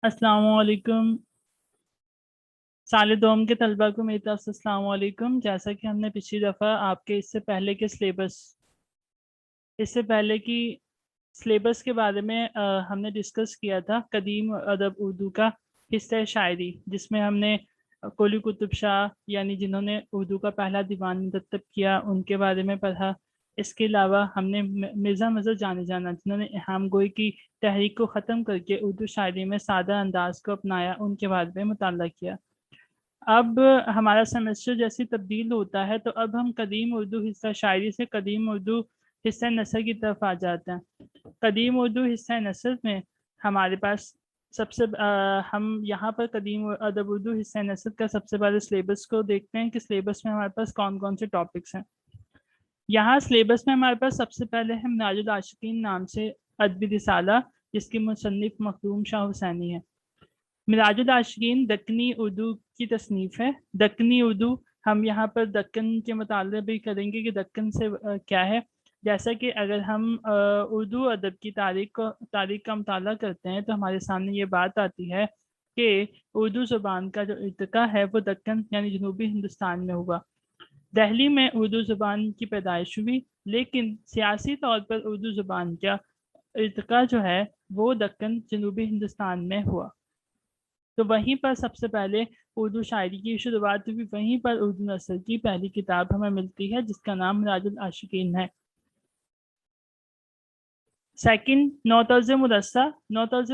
अस्सलाम वालेकुम। साले दोम के तलबा को मेरी तरफ से अस्सलाम वालेकुम। जैसा कि हमने पिछली दफ़ा आपके इससे पहले की सिलेबस के बारे में हमने डिस्कस किया था कदीम अदब उर्दू का हिस्सा शायरी, जिसमें हमने कोली कुतुब शाह यानी जिन्होंने उर्दू का पहला दीवान मुरतब किया उनके बारे में पढ़ा। इसके अलावा हमने मिर्ज़ा मज़हर जाने जाना जिन्होंने इल्हाम गोई की तहरीक को ख़त्म करके उर्दू शायरी में सादा अंदाज को अपनाया, उनके बारे में मुताला किया। अब हमारा सेमेस्टर जैसे तब्दील होता है तो अब हम कदीम उर्दू हिस्सा शायरी से कदीम उर्दू हिस्सा नसर की तरफ आ जाते हैं। कदीम उर्दू हिस्सा नसर में हमारे पास हम यहाँ पर कदीम अदब उर्दू हिस्सा नसर का सबसे पहले सिलेबस को देखते हैं कि सिलेबस में हमारे पास कौन कौन से टॉपिक्स हैं। यहाँ सिलेबस में हमारे पास सबसे पहले है मिनाजुल आशिकीन नाम से अदबी रिसाला, जिसकी मुसन्निफ मखदूम शाह हुसैनी है। मिराजुल आशिकीन दक्कनी उर्दू की तसनीफ़ है। दक्कनी उर्दू हम यहाँ पर दक्कन के मुताले भी करेंगे कि दक्कन से क्या है। जैसा कि अगर हम उर्दू अदब की तारीख का मुताला करते हैं तो हमारे सामने ये बात आती है कि उर्दू ज़ुबान का जो इर्तिका है वो दक्कन यानी जनूबी हिंदुस्तान में हुआ। दिल्ली में उर्दू ज़ुबान की पैदाइश हुई, लेकिन सियासी तौर पर उर्दू ज़ुबान का इर्तिका जो है वो दक्कन जनूबी हिंदुस्तान में हुआ। तो वहीं पर सबसे पहले उर्दू शायरी की शुरुआत हुई, वहीं पर उर्दू नस्र की पहली किताब हमें मिलती है जिसका नाम मिराजुल आशिकीन है। सेकंड, नौतर्ज़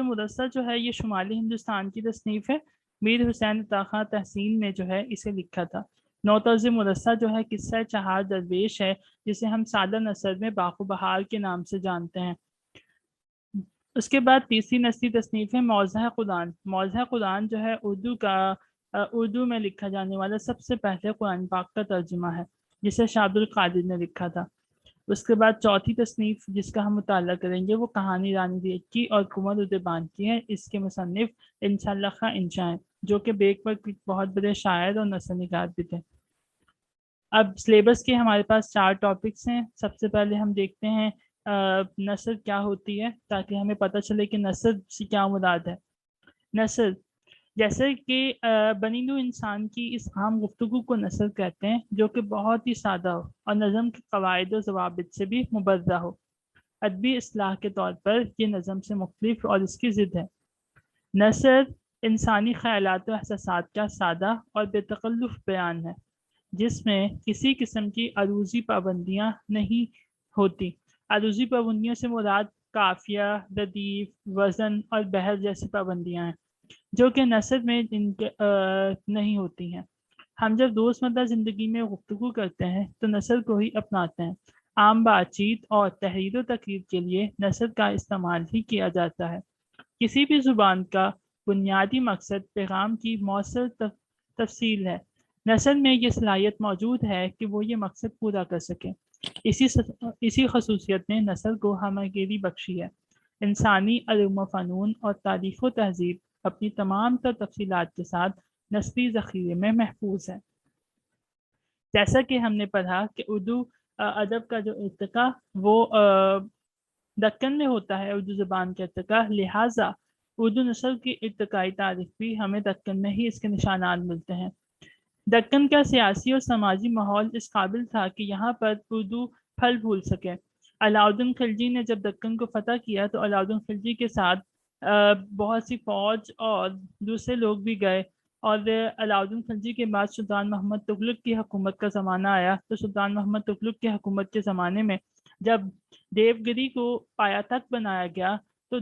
मुदस्सा जो है ये शुमाली हिंदुस्तान की तसनीफ़ है। मीर हुसैन अता खां तहसीन ने जो है इसे लिखा था। नौतर्ज़ मुदस्सा जो है किस्सा चहार दरवेश है, जिसे हम सादा नसर में बाखु बहार के नाम से जानते हैं। उसके बाद तीसरी नस्ली तसनीफ़ है मौज़ा कुरान। मौज़ा कुरान जो है उर्दू में लिखा जाने वाला सबसे पहले कुरान पाक का तर्जुमा है, जिसे शाह अब्दुल कादिर ने लिखा था। उसके बाद चौथी तसनीफ़ जिसका हम मुताला करेंगे वो कहानी रानी रेख की और कुंवर उद्दीबान की है। इसके मुसन्निफ इंशाअल्लाह खां इंशा हैं, जो कि बेक पर बहुत बड़े शायर और नस्र निगार भी थे। अब सिलेबस के हमारे पास 4 टॉपिक्स हैं। सबसे पहले हम देखते हैं नस्र क्या होती है, ताकि हमें पता चले कि नस्र से क्या मुराद है। नस्र जैसे कि बनी नूं इंसान की इस आम गुफ्तगू को नस्र कहते हैं, जो कि बहुत ही सादा हो और नज़म के कवायद और ज़वाबित से भी मुबर्रा हो। अदबी इस्लाह के तौर पर ये नज़म से मुख्तलिफ और इसकी ज़िद है। नस्र इंसानी ख़यालात और एहसासात का सादा और बेतकल्लुफ़ बयान है, जिसमें किसी किस्म की अरूजी पाबंदियां नहीं होती। अरूजी पाबंदियों से मुराद काफिया, रदीफ, वज़न और बहर जैसी पाबंदियां हैं, जो कि नसर में इनके नहीं होती हैं। हम जब रोज़मर्रा ज़िंदगी में गुफ्तगू करते हैं तो नसर को ही अपनाते हैं। आम बातचीत और तहरीर व तकरीर के लिए नसर का इस्तेमाल ही किया जाता है। किसी भी ज़ुबान का बुनियादी मकसद पैगाम की मौसर तफसील है। नस्ल में ये सलाहियत मौजूद है कि वो ये मकसद पूरा कर सके। इसी खसूसियत ने नस्ल को हमअकेली बख्शी है। इंसानी इल्म व फ़नून और तारीख़ व तहज़ीब अपनी तमाम तर तफसीलात के साथ नस्ली ज़ख़ीरे में महफूज है। जैसा कि हमने पढ़ा कि उर्दू अदब का जो इर्तिका वो दक्कन में होता है, उर्दू ज़ुबान का इर्तिका, लिहाजा उर्दू नस्ल की इर्तिकाई तारीख भी हमें दक्कन में ही इसके निशानात मिलते हैं। दक्कन का सियासी और समाजी माहौल इस काबिल था कि यहाँ पर उर्दू फल फूल सके। अलाउद्दीन खिलजी ने जब दक्कन को फतह किया तो अलाउद्दीन खिलजी के साथ बहुत सी फौज और दूसरे लोग भी गए, और अलाउद्दीन खिलजी के बाद सुल्तान मोहम्मद तुगलक की हुकूमत का ज़माना आया। तो सुल्तान मोहम्मद तुगलक की हुकूमत के ज़माने में जब देवगिरी को पायातख्त बनाया गया तो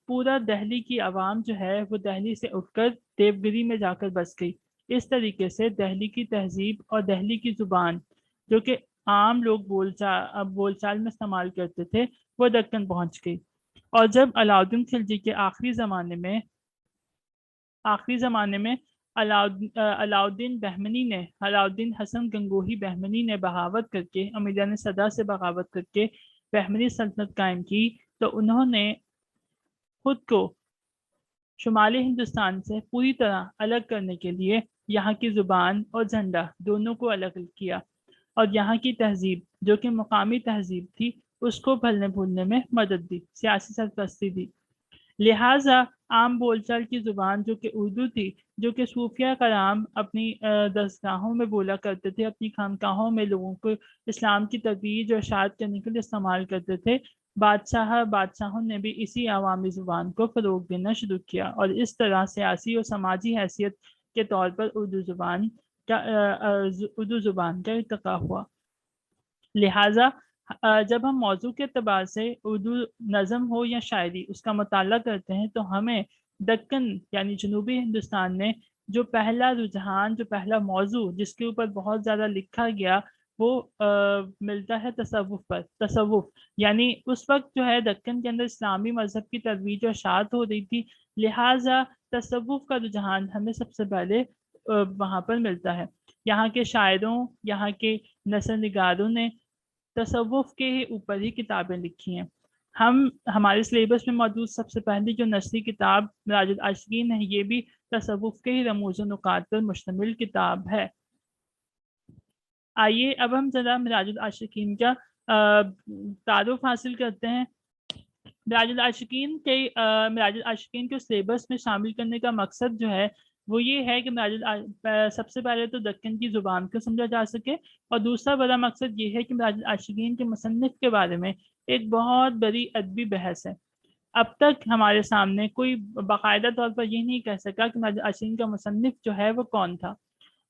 पूरा दिल्ली की आवाम जो है वो दिल्ली से उठकर देवगिरी में जाकर बस गई। इस तरीके से दिल्ली की तहजीब और दिल्ली की ज़ुबान, जो कि आम लोग बोलचाल में इस्तेमाल करते थे, वो दक्कन पहुंच गई। और जब अलाउद्दीन खिलजी के आखिरी ज़माने में अलाउद्दीन हसन गंगोही बहमनी ने बगावत करके, अमीरान सदा से बगावत करके बहमनी सल्तनत कायम की, तो उन्होंने खुद को शुमाली हिंदुस्तान से पूरी तरह अलग करने के लिए यहाँ की ज़ुबान और झंडा दोनों को अलग किया, और यहाँ की तहजीब जो कि मकामी तहजीब थी उसको फलने फूलने में मदद दी, सियासी सरपरस्ती दी। लिहाजा عام بول چال کی زبان جو کہ اردو تھی، جو کہ صوفیہ کرام اپنی درسگاہوں میں بولا کرتے تھے، اپنی خانقاہوں میں لوگوں کو اسلام کی ترویج اور اشاعت کرنے کے لیے استعمال کرتے تھے، بادشاہوں نے بھی اسی عوامی زبان کو فروغ دینا شروع کیا، اور اس طرح سیاسی اور سماجی حیثیت کے طور پر اردو زبان کا ارتقاء ہوا۔ لہٰذا جب ہم موضوع کے اعتبار سے اردو نظم ہو یا شاعری اس کا مطالعہ کرتے ہیں تو ہمیں دکن یعنی جنوبی ہندوستان میں جو پہلا رجحان، جو پہلا موضوع جس کے اوپر بہت زیادہ لکھا گیا وہ ملتا ہے تصوف پر۔ تصوف یعنی اس وقت جو ہے دکن کے اندر اسلامی مذہب کی ترویج و اشاعت ہو رہی تھی، لہٰذا تصوف کا رجحان ہمیں سب سے پہلے وہاں پر ملتا ہے۔ یہاں کے شاعروں، یہاں کے نثر نگاروں نے تصوف کے ہی اوپر ہی کتابیں لکھی ہیں۔ ہمارے سلیبس میں موجود سب سے پہلی جو نثری کتاب معراج العاشقین ہے، یہ بھی تصوف کے ہی رموز و نکات پر مشتمل کتاب ہے۔ آئیے اب ہم ذرا معراج العاشقین کا تعارف حاصل کرتے ہیں۔ معراج العاشقین کو سلیبس میں شامل کرنے کا مقصد جو ہے وہ یہ ہے کہ سب سے پہلے تو دکن کی زبان کو سمجھا جا سکے، اور دوسرا بڑا مقصد یہ ہے کہ معراج العاشقین کے مصنف کے بارے میں ایک بہت بڑی ادبی بحث ہے۔ اب تک ہمارے سامنے کوئی باقاعدہ طور پر یہ نہیں کہہ سکا کہ معراج العاشقین کا مصنف جو ہے وہ کون تھا۔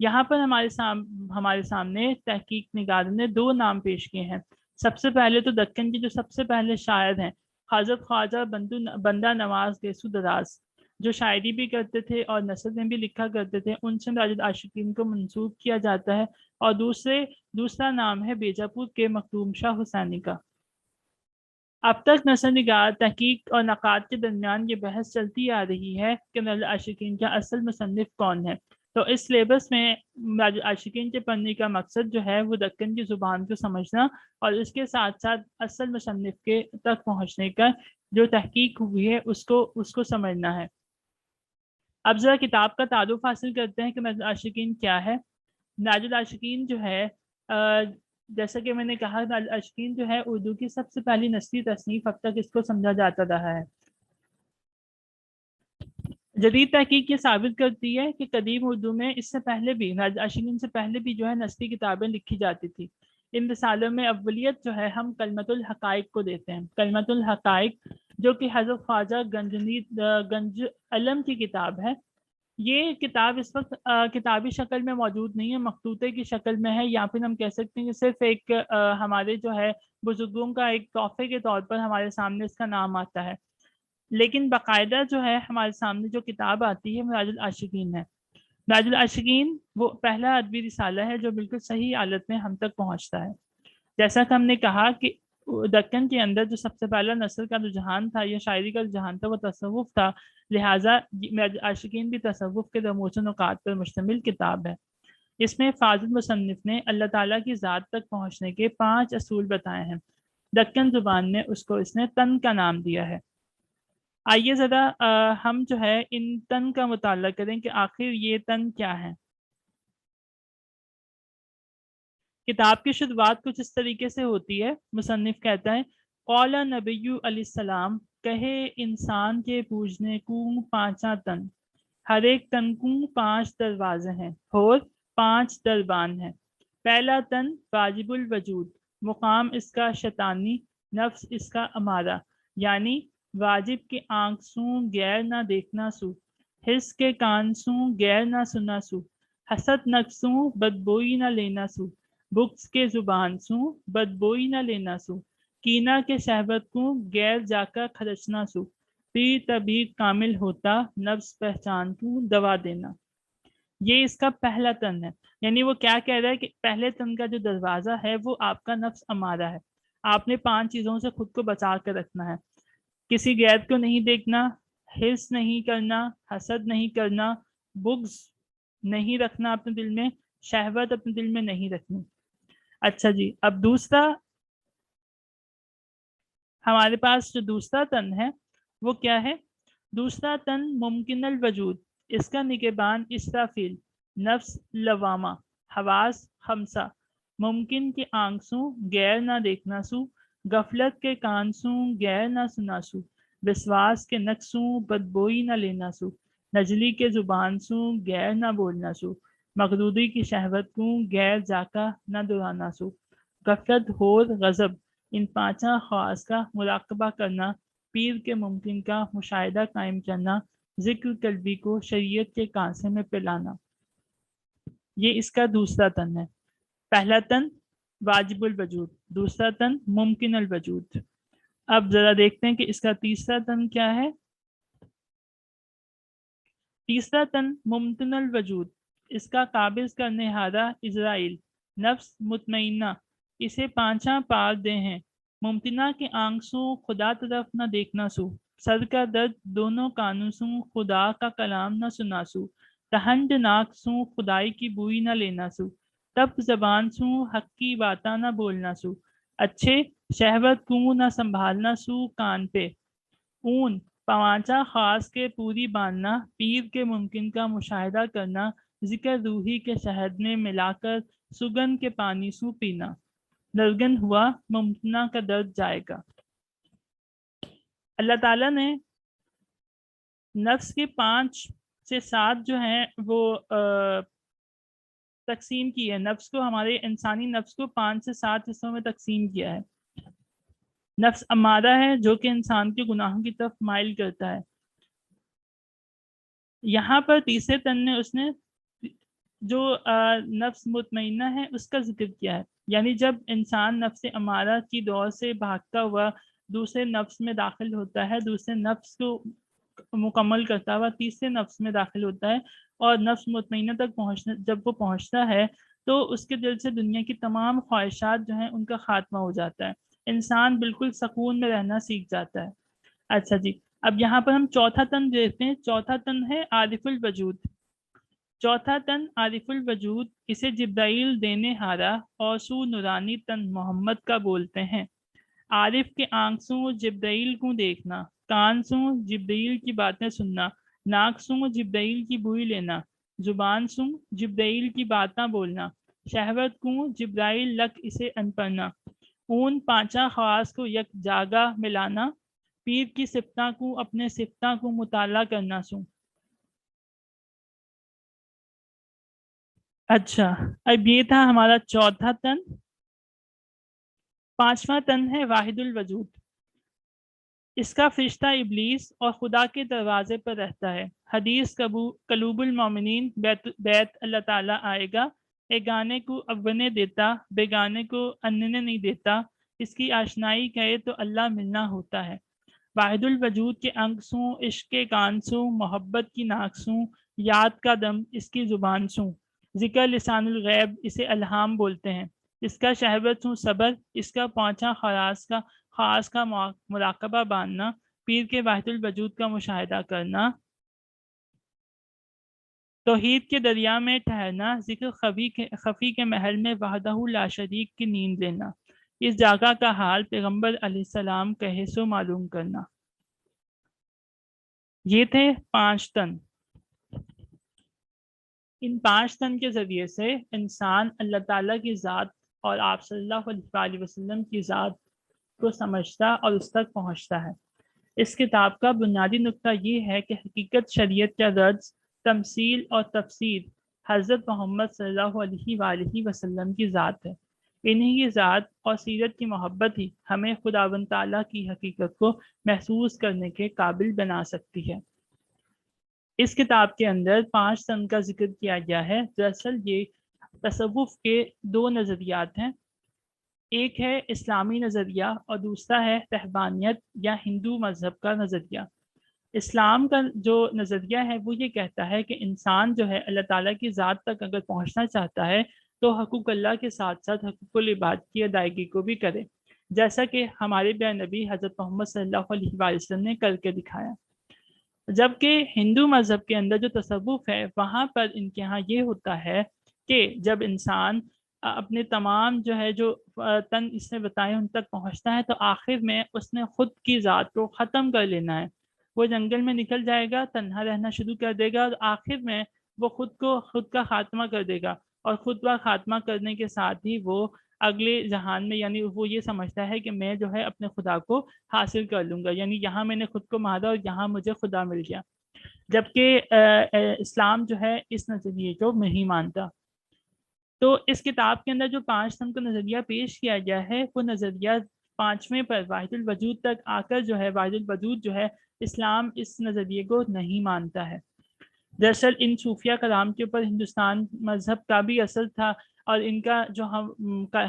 یہاں پر ہمارے سامنے تحقیق نگاروں نے دو نام پیش کیے ہیں۔ سب سے پہلے تو دکن کے جو سب سے پہلے شاعر ہیں حضرت خواجہ بندہ نواز گیسو دراز، جو شاعری بھی کرتے تھے اور نثر میں بھی لکھا کرتے تھے، ان سے معراج العاشقین کو منسوب کیا جاتا ہے۔ اور دوسرا نام ہے بیجاپور کے مخدوم شاہ حسینی کا۔ اب تک نثر نگار، تحقیق اور نقاد کے درمیان یہ بحث چلتی آ رہی ہے کہ معراج العاشقین کا اصل مصنف کون ہے۔ تو اس سلیبس میں معراج العاشقین کے پڑھنے کا مقصد جو ہے وہ دکن کی زبان کو سمجھنا اور اس کے ساتھ ساتھ اصل مصنف کے تک پہنچنے کا جو تحقیق ہوئی ہے اس کو سمجھنا ہے۔ اب ذرا کتاب کا تعارف حاصل کرتے ہیں کہ معراج العاشقین کیا ہے۔ معراج العاشقین جو ہے جیسا کہ میں نے کہا، معراج العاشقین جو ہے اردو کی سب سے پہلی نثری تصنیف اب تک اس کو سمجھا جاتا رہا ہے۔ جدید تحقیق یہ ثابت کرتی ہے کہ قدیم اردو میں اس سے پہلے بھی، معراج العاشقین سے پہلے بھی جو ہے نثری کتابیں لکھی جاتی تھی۔ ان رسالوں میں اولیت جو ہے ہم کلمۃ الحقائق کو دیتے ہیں۔ کلمۃ الحقائق جو کہ حضرت خواجہ گنج علم کی کتاب ہے، یہ کتاب اس وقت کتابی شکل میں موجود نہیں ہے، مخطوطے کی شکل میں ہے، یا پھر ہم کہہ سکتے ہیں کہ صرف ایک ہمارے جو ہے بزرگوں کا ایک تحفے کے طور پر ہمارے سامنے اس کا نام آتا ہے، لیکن باقاعدہ جو ہے ہمارے سامنے جو کتاب آتی ہے معراج العاشقین ہے۔ معراج العاشقین وہ پہلا ادبی رسالہ ہے جو بالکل صحیح حالت میں ہم تک پہنچتا ہے۔ جیسا کہ ہم نے کہا کہ دکن کے اندر جو سب سے پہلا نثر کا رجحان تھا یا شاعری کا رجحان تھا وہ تصوف تھا، لہٰذا معراج العاشقین بھی تصوف کے رموز و نکات پر مشتمل کتاب ہے۔ اس میں فاضل مصنف نے اللہ تعالیٰ کی ذات تک پہنچنے کے 5 اصول بتائے ہیں۔ دکن زبان میں اس نے تن کا نام دیا ہے۔ آئیے ذرا ہم جو ہے ان تن کا مطالعہ کریں کہ آخر یہ تن کیا ہے۔ کتاب کی شروعات کچھ اس طریقے سے ہوتی ہے۔ مصنف کہتا ہے، قال نبی علیہ السلام، کہے انسان کے پوجنے کو 5 تن، ہر ایک تن کو 5 دروازے ہیں اور 5 دربان ہیں۔ پہلا تن واجب الوجود، مقام اس کا شیطانی، نفس اس کا امارہ، یعنی واجب کے آنکھ سوں غیر نہ دیکھنا سو، حس کے کان سوں غیر نہ سنا سو، حسد نقصوں بدبوئی نہ لینا سو، بغض کے زبان سوں بدبوئی نہ لینا سو، کینہ کے شہوت کو غیر جا کر خرچنا سو، پیر طبیب کامل ہوتا نفس پہچان کو دوا دینا۔ یہ اس کا پہلا تن ہے، یعنی وہ کیا کہہ رہا ہے کہ پہلے تن کا جو دروازہ ہے وہ آپ کا نفس امارہ ہے۔ آپ نے 5 چیزوں سے خود کو بچا کر رکھنا ہے۔ کسی غیر کو نہیں دیکھنا، حرص نہیں کرنا، حسد نہیں کرنا، بغض نہیں رکھنا اپنے دل میں، شہوت اپنے دل میں نہیں رکھنی۔ اچھا جی، اب دوسرا ہمارے پاس جو دوسرا تن ہے وہ کیا ہے؟ دوسرا تن ممکن الوجود، اس کا نگہبان اسرافیل، نفس لوامہ، حواس 5، ممکن کے آنکھ سوں غیر نہ دیکھنا سو، غفلت کے کان سوں غیر نہ سنا سو، विश्वास के नक्सों बदबोई न लेना सू, नजली के जुबान सू गैर न बोलना सू, मगरूरी की शहवत को गैर जाका न दुराना सू, गफलत होर गजब, इन पांचा ख्वास का मुराकबा करना, पीर के मुमकिन का मुशाहिदा कायम करना, जिक्र कल्बी को शरीयत के कांसे में पिलाना। ये इसका दूसरा तन है। पहला तन वाजिबुल वजूद, दूसरा तन मुमकिनुल वजूद। अब जरा देखते हैं कि इसका तीसरा तन क्या है। तीसरा तन मुमकिनुल वजूद, इसका काबिज करने हारा इजराइल, नफ्स मुतमइन्ना, इसे पांचा पार दे हैं, मुमकिना के आंसू खुदा तरफ न देखना सू, सर का दर्द दोनों कानों सू खुदा का कलाम न सुना सू, तहंड नाक सू खुदाई की बुई न लेना सू, तब जबान सू हक की बाता न बोलना सू, अच्छे शहवत को न संभालना सू कान पे, ऊन पवांचा खास के पूरी बांधना, पीर के मुमकिन का मुशाहिदा करना, जिक्र रूही के शहद में मिलाकर सुगंध के पानी सू पीना, दरगन हुआ मुमकिना का दर्द जाएगा। अल्लाह ताला ने नफ्स के 5 से 7 जो हैं वो तकसीम की है। नफ्स को, हमारे इंसानी नफ्स को 5 से 7 हिस्सों में तकसीम किया है। नफ्स अमारा है जो कि इंसान के गुनाहों की तरफ माइल करता है। यहाँ पर तीसरे तन ने उसने जो नफ्स मुतमइन्ना है उसका जिक्र किया है, यानी जब इंसान नफ्स अमारा की दौर से भागता हुआ दूसरे नफ्स में दाखिल होता है, दूसरे नफ्स को मुकम्मल करता हुआ तीसरे नफ्स में दाखिल होता है और नफ्स मुतमइन्ना तक पहुँचने जब वो पहुँचता है तो उसके दिल से दुनिया की तमाम ख्वाहिशात जो हैं उनका खात्मा हो जाता है, इंसान बिल्कुल सुकून में रहना सीख जाता है। अच्छा जी, अब यहाँ पर हम चौथा तन देखते हैं। चौथा तन है आरिफुल वजूद। चौथा तन आरिफुल वजूद, इसे जिब्राइल देने हारा और सू नूरानी तन मोहम्मद का बोलते हैं। आरिफ के आंख सू जिब्राइल को देखना, कान सू जिब्राइल की बातें सुनना, नाक सू जिब्राइल की बुई लेना, जुबान सू जिब्राइल की बातें बोलना, शहवत को जिब्राइल लक इसे अनपढ़ना, ऊन पांचा ख्वास को यक जागा मिलाना, पीर की सिफ्ता को अपने सिफ्ता को मुताला करना सू। अच्छा, अब ये था हमारा चौथा तन। पांचवा तन है वाहिदुल वजूद। इसका फरिश्ता इब्लीस और खुदा के दरवाजे पर रहता है। हदीस कलूबुल मोमिनीन बैत अल्लाह ताला आएगा, एक गाने को अव्वने देता, बेगाने को अन्ने नहीं देता, इसकी आशनाई कहे तो अल्लाह मिलना होता है। वाहिदुल वजूद के अंग सूं, इश्क के कान सूं, मोहब्बत की नाक सूं, याद का दम इसकी जुबान सूं, जिक्र लिसानुल गैब इसे अल्हाम बोलते हैं, इसका शहबत सूं सबर, इसका पहुँचा खास का मुराकबा बांधना, पीर के वाहिदुल वजूद का मुशाहिदा करना, तौहीद के दरिया में ठहरना, जिक्र खफी के महल में वहदहू ला शरीक की नींद लेना, इस जगह का हाल पैगंबर अलैहिस्सलाम कहे सो मालूम करना। ये थे 5 तन। इन 5 तन के ज़रिए से इंसान अल्लाह ताला की ज़ात और आप सल्लल्लाहु अलैहि वसल्लम की ज़ात को समझता और उस तक पहुँचता है। इस किताब का बुनियादी नुक्ता ये है कि हकीकत, शरीयत का दर्ज, तमसील और तफसीर हज़रत मोहम्मद सल्लल्लाहु अलैहि वसल्लम की ज़ात है। इन्हीं की ज़ात और सीरत की मोहब्बत ही हमें खुदावंद ताला की हकीकत को महसूस करने के काबिल बना सकती है। इस किताब के अंदर 5 तन का जिक्र किया गया है। दरअसल ये तसव्वुफ के 2 नज़रियात हैं, एक है इस्लामी नज़रिया और दूसरा है रहबानियत या हिंदू मज़हब का नज़रिया। इस्लाम का जो नज़रिया है वो ये कहता है कि इंसान जो है अल्लाह ताला की ज़ात तक अगर पहुँचना चाहता है तो हकूक़ अल्लाह के साथ साथ हकूक़ुल इबाद की अदायगी को भी करे, जैसा कि हमारे प्यारे नबी हज़रत मोहम्मद सल्लल्लाहु अलैहि वसल्लम ने करके दिखाया। जबकि हिंदू मज़हब के अंदर जो तसव्वुफ़ है वहाँ पर इनके यहाँ ये होता है कि जब इंसान अपने तमाम जो है जो तन इसने बताए उन तक पहुँचता है तो आखिर में उसने खुद की ज़ात को ख़त्म कर लेना है। वो जंगल में निकल जाएगा, तन्हा रहना शुरू कर देगा और आखिर में वो खुद का खात्मा कर देगा और खुद का खात्मा करने के साथ ही वो اگلے جہان میں، یعنی وہ یہ سمجھتا ہے کہ میں جو ہے اپنے خدا کو حاصل کر لوں گا، یعنی یہاں میں نے خود کو مارا اور یہاں مجھے خدا مل گیا، جبکہ اسلام جو ہے اس نظریے کو نہیں مانتا۔ تو اس کتاب کے اندر جو 5 سم کا نظریہ پیش کیا گیا ہے، وہ نظریہ 5ویں پر واحد الوجود تک آ کر جو ہے واحد الوجود جو ہے اسلام اس نظریے کو نہیں مانتا ہے۔ دراصل ان صوفیہ کلام کے اوپر ہندوستان مذہب کا بھی اثر تھا، اور ان کا جو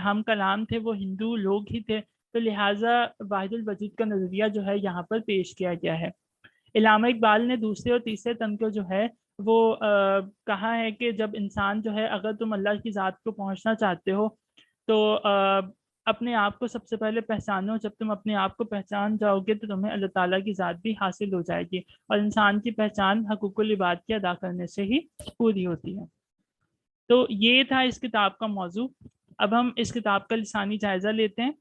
ہم کلام تھے وہ ہندو لوگ ہی تھے، تو لہٰذا واحد الوجود کا نظریہ جو ہے یہاں پر پیش کیا گیا ہے۔ علامہ اقبال نے دوسرے اور تیسرے تن کو جو ہے وہ کہا ہے کہ جب انسان جو ہے اگر تم اللہ کی ذات کو پہنچنا چاہتے ہو تو اپنے آپ کو سب سے پہلے پہچانو، جب تم اپنے آپ کو پہچان جاؤ گے تو تمہیں اللہ تعالیٰ کی ذات بھی حاصل ہو جائے گی، اور انسان کی پہچان حقوق العباد کے ادا کرنے سے ہی پوری ہوتی ہے۔ تو یہ تھا اس کتاب کا موضوع۔ اب ہم اس کتاب کا لسانی جائزہ لیتے ہیں۔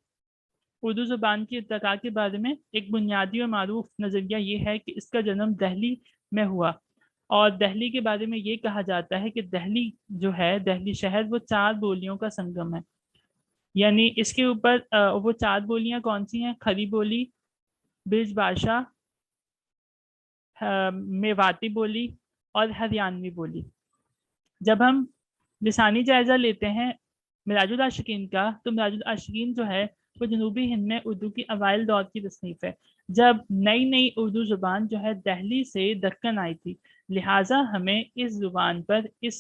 اردو زبان کی ارتقاء کے بارے میں ایک بنیادی اور معروف نظریہ یہ ہے کہ اس کا جنم دہلی میں ہوا، اور دہلی کے بارے میں یہ کہا جاتا ہے کہ دہلی جو ہے، دہلی شہر، وہ 4 بولیوں کا سنگم ہے۔ یعنی اس کے اوپر وہ 4 بولیاں کون سی ہیں؟ کھری بولی، برج بھاشا، میواتی بولی اور ہریانوی بولی۔ جب ہم لسانی جائزہ لیتے ہیں مراج العاشقین کا، تو مراج العاشقین جو ہے وہ جنوبی ہند میں اردو کی اوائل دور کی تصنیف ہے، جب نئی اردو زبان جو ہے دہلی سے دکن آئی تھی، لہٰذا ہمیں اس زبان پر، اس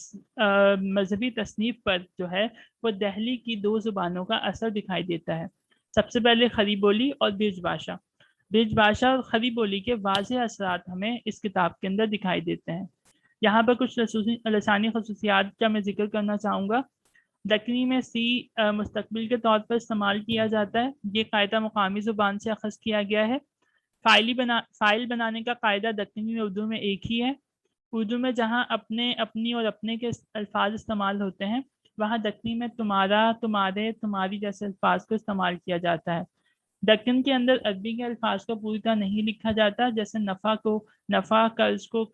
مذہبی تصنیف پر جو ہے وہ دہلی کی 2 زبانوں کا اثر دکھائی دیتا ہے۔ سب سے پہلے کھری بولی اور برج بھاشا۔ برج بھاشا اور کھری بولی کے واضح اثرات ہمیں اس کتاب کے اندر دکھائی دیتے ہیں۔ یہاں پر کچھ لسانی خصوصیات کا میں ذکر کرنا چاہوں گا۔ دکنی میں سی مستقبل کے طور پر استعمال کیا جاتا ہے، یہ قاعدہ مقامی زبان سے اخذ کیا گیا ہے۔ فائل بنانے کا قاعدہ دکنی میں اردو میں ایک ہی ہے۔ اردو میں جہاں اپنے، اپنی اور اپنے کے الفاظ استعمال ہوتے ہیں، وہاں دکنی میں تمہارا، تمہارے، تمہاری جیسے الفاظ کو استعمال کیا جاتا ہے۔ دکن کے اندر عربی کے الفاظ کو پوری طرح نہیں لکھا جاتا، جیسے نفع کو، نفع، قرض کو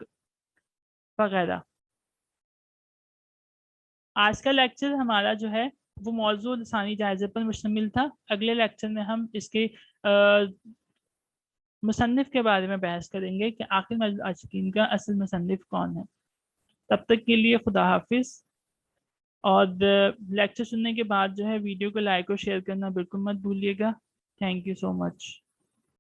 وغیرہ۔ آج کا لیکچر ہمارا جو ہے وہ موضوع لسانی جائزے پر مشتمل تھا۔ اگلے لیکچر میں ہم اس کے مصنف کے بارے میں بحث کریں گے کہ آخر مراج العاشقین کا اصل مصنف کون ہے۔ تب تک کے لیے خدا حافظ، اور لیکچر سننے کے بعد جو ہے ویڈیو کو لائک اور شیئر کرنا بالکل مت بھولیے گا۔ Thank you so much.